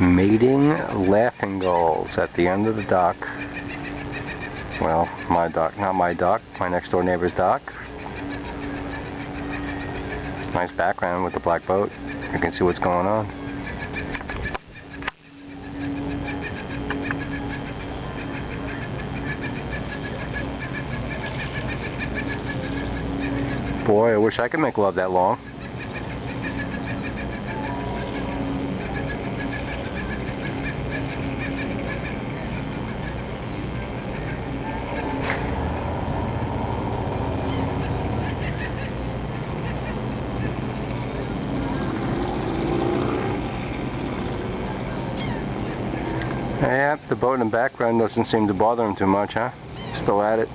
Mating laughing gulls at the end of the dock. Well, my dock, not my dock, my next door neighbor's dock. Nice background with the black boat. You can see what's going on. Boy, I wish I could make love that long. Yep, the boat in the background doesn't seem to bother him too much, huh? Still at it.